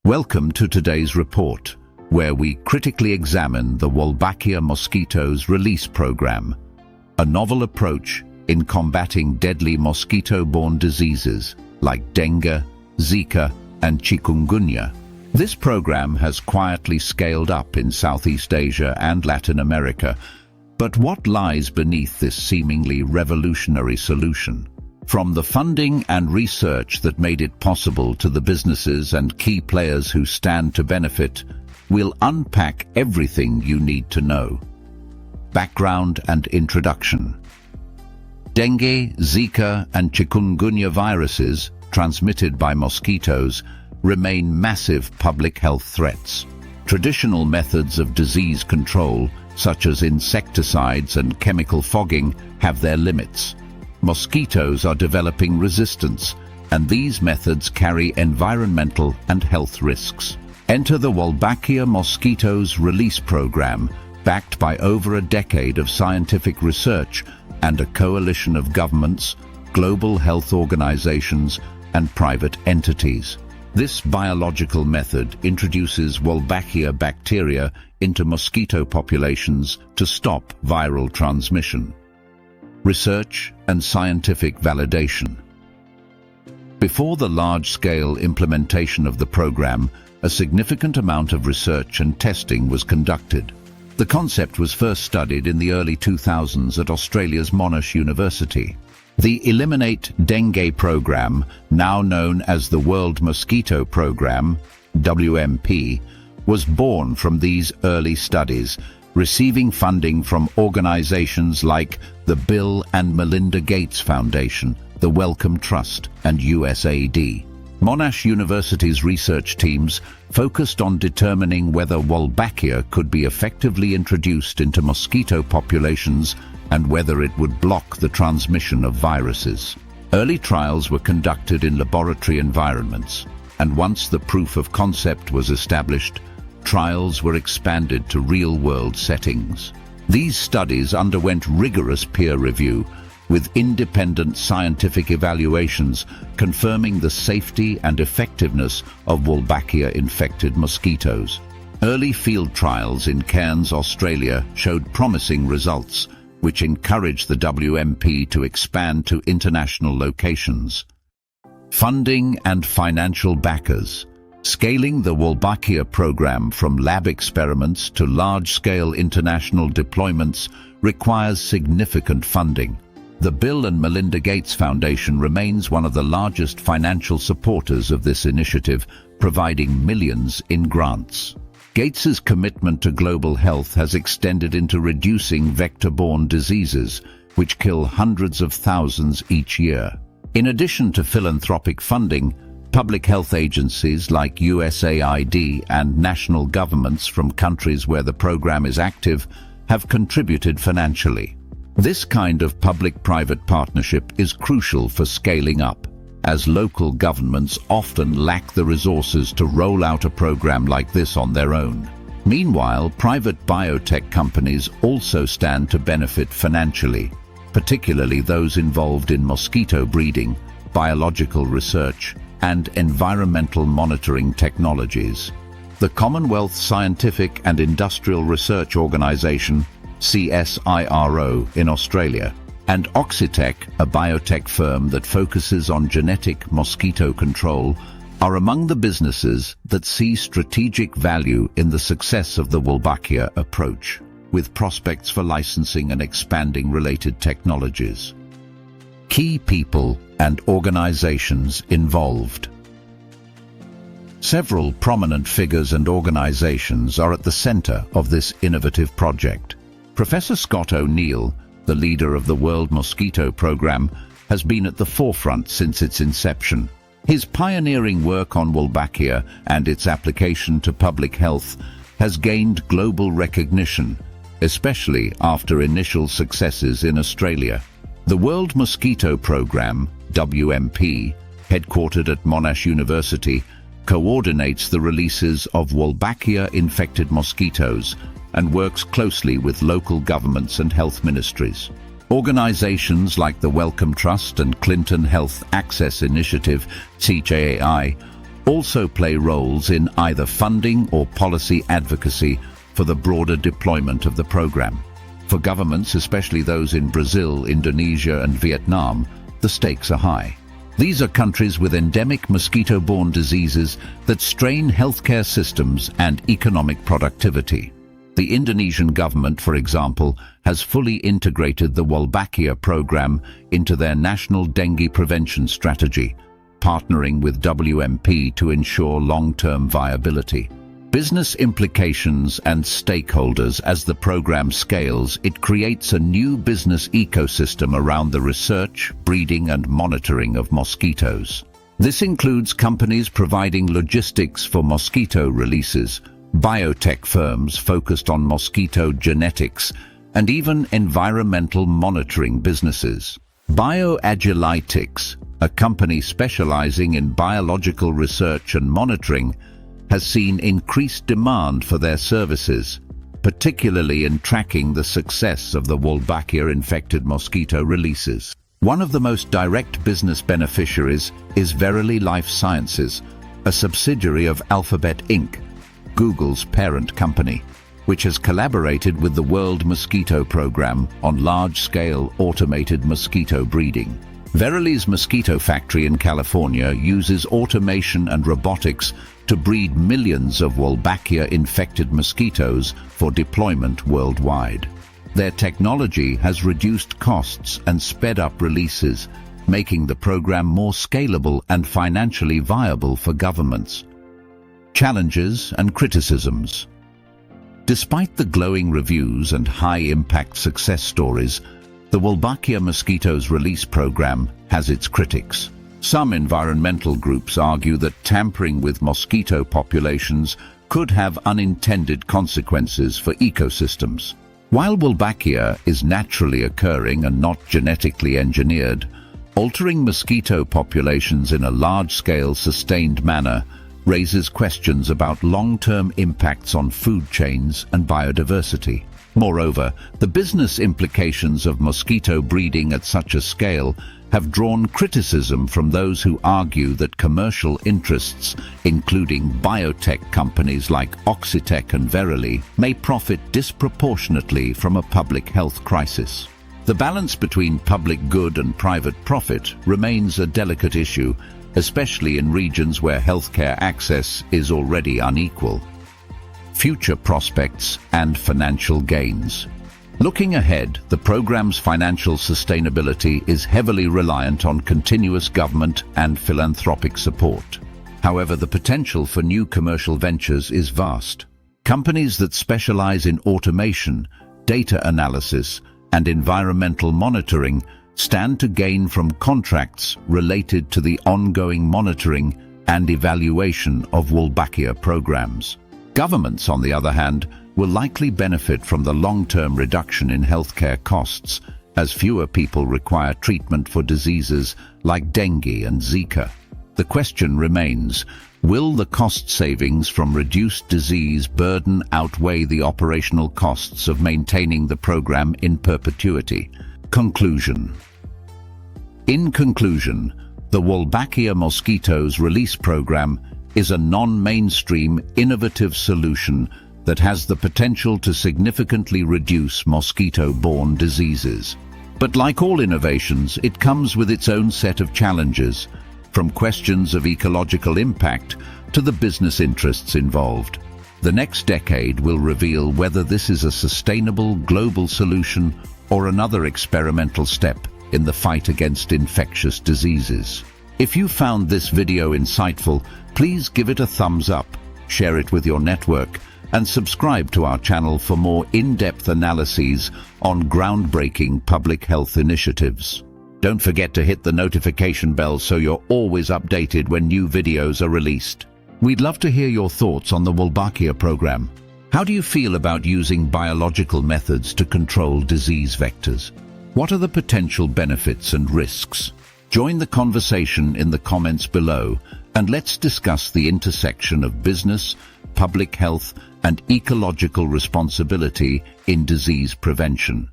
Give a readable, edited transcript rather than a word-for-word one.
Welcome to today's report, where we critically examine the Wolbachia Mosquito Release Program, a novel approach in combating deadly mosquito-borne diseases like dengue, Zika, and chikungunya. This program has quietly scaled up in Southeast Asia and Latin America. But what lies beneath this seemingly revolutionary solution? From the funding and research that made it possible to the businesses and key players who stand to benefit, we'll unpack everything you need to know. Background and introduction. Dengue, Zika, and chikungunya viruses, transmitted by mosquitoes, remain massive public health threats. Traditional methods of disease control, such as insecticides and chemical fogging, have their limits. Mosquitoes are developing resistance, and these methods carry environmental and health risks. Enter the Wolbachia Mosquito Release Program, backed by over a decade of scientific research and a coalition of governments, global health organizations, and private entities. This biological method introduces Wolbachia bacteria into mosquito populations to stop viral transmission. Research and scientific validation. Before the large-scale implementation of the program, a significant amount of research and testing was conducted. The concept was first studied in the early 2000s at Australia's Monash University. The Eliminate Dengue program, now known as the World Mosquito Program, WMP, was born from these early studies, receiving funding from organizations like the Bill and Melinda Gates Foundation, the Wellcome Trust, and USAID. Monash University's research teams focused on determining whether Wolbachia could be effectively introduced into mosquito populations and whether it would block the transmission of viruses. Early trials were conducted in laboratory environments, and once the proof of concept was established, trials were expanded to real-world settings. These studies underwent rigorous peer review, with independent scientific evaluations confirming the safety and effectiveness of Wolbachia-infected mosquitoes. Early field trials in Cairns, Australia, showed promising results, which encouraged the WMP to expand to international locations. Funding and financial backers. Scaling the Wolbachia program from lab experiments to large-scale international deployments requires significant funding. The Bill and Melinda Gates Foundation remains one of the largest financial supporters of this initiative, providing millions in grants. Gates's commitment to global health has extended into reducing vector-borne diseases, which kill hundreds of thousands each year. In addition to philanthropic funding, public health agencies like USAID and national governments from countries where the program is active have contributed financially. This kind of public-private partnership is crucial for scaling up, as local governments often lack the resources to roll out a program like this on their own. Meanwhile, private biotech companies also stand to benefit financially, particularly those involved in mosquito breeding, biological research, and environmental monitoring technologies. The Commonwealth Scientific and Industrial Research Organisation, CSIRO, in Australia, and Oxitec, a biotech firm that focuses on genetic mosquito control, are among the businesses that see strategic value in the success of the Wolbachia approach, with prospects for licensing and expanding related technologies. Key people and organizations involved. Several prominent figures and organizations are at the center of this innovative project. Professor Scott O'Neill, the leader of the World Mosquito Program, has been at the forefront since its inception. His pioneering work on Wolbachia and its application to public health has gained global recognition, especially after initial successes in Australia. The World Mosquito Program, WMP, headquartered at Monash University, coordinates the releases of Wolbachia-infected mosquitoes and works closely with local governments and health ministries. Organizations like the Wellcome Trust and Clinton Health Access Initiative, CHAI, also play roles in either funding or policy advocacy for the broader deployment of the program. For governments, especially those in Brazil, Indonesia and Vietnam, the stakes are high. These are countries with endemic mosquito-borne diseases that strain healthcare systems and economic productivity. The Indonesian government, for example, has fully integrated the Wolbachia program into their national dengue prevention strategy, partnering with WMP to ensure long-term viability. Business implications and stakeholders. As the program scales, it creates a new business ecosystem around the research, breeding and monitoring of mosquitoes. This includes companies providing logistics for mosquito releases, biotech firms focused on mosquito genetics, and even environmental monitoring businesses. BioAgilytics, a company specializing in biological research and monitoring, has seen increased demand for their services, particularly in tracking the success of the Wolbachia infected mosquito releases. One of the most direct business beneficiaries is Verily Life Sciences, a subsidiary of Alphabet Inc., Google's parent company, which has collaborated with the World Mosquito Program on large-scale automated mosquito breeding. Verily's mosquito factory in California uses automation and robotics to breed millions of Wolbachia-infected mosquitoes for deployment worldwide. Their technology has reduced costs and sped up releases, making the program more scalable and financially viable for governments. Challenges and criticisms. Despite the glowing reviews and high-impact success stories, the Wolbachia Mosquitoes Release Program has its critics. Some environmental groups argue that tampering with mosquito populations could have unintended consequences for ecosystems. While Wolbachia is naturally occurring and not genetically engineered, altering mosquito populations in a large-scale, sustained manner raises questions about long-term impacts on food chains and biodiversity. Moreover, the business implications of mosquito breeding at such a scale have drawn criticism from those who argue that commercial interests, including biotech companies like Oxitec and Verily, may profit disproportionately from a public health crisis. The balance between public good and private profit remains a delicate issue, especially in regions where healthcare access is already unequal. Future prospects and financial gains. Looking ahead, the program's financial sustainability is heavily reliant on continuous government and philanthropic support. However, the potential for new commercial ventures is vast. Companies that specialize in automation, data analysis, and environmental monitoring stand to gain from contracts related to the ongoing monitoring and evaluation of Wolbachia programs. Governments, on the other hand, will likely benefit from the long-term reduction in healthcare costs, as fewer people require treatment for diseases like dengue and Zika. The question remains, will the cost savings from reduced disease burden outweigh the operational costs of maintaining the program in perpetuity? Conclusion. In conclusion, the Wolbachia Mosquitoes Release Program is a non-mainstream, innovative solution that has the potential to significantly reduce mosquito-borne diseases. But like all innovations, it comes with its own set of challenges, from questions of ecological impact to the business interests involved. The next decade will reveal whether this is a sustainable global solution or another experimental step in the fight against infectious diseases. If you found this video insightful, please give it a thumbs up, share it with your network, and subscribe to our channel for more in-depth analyses on groundbreaking public health initiatives. Don't forget to hit the notification bell so you're always updated when new videos are released. We'd love to hear your thoughts on the Wolbachia program. How do you feel about using biological methods to control disease vectors? What are the potential benefits and risks? Join the conversation in the comments below, and let's discuss the intersection of business, public health, and ecological responsibility in disease prevention.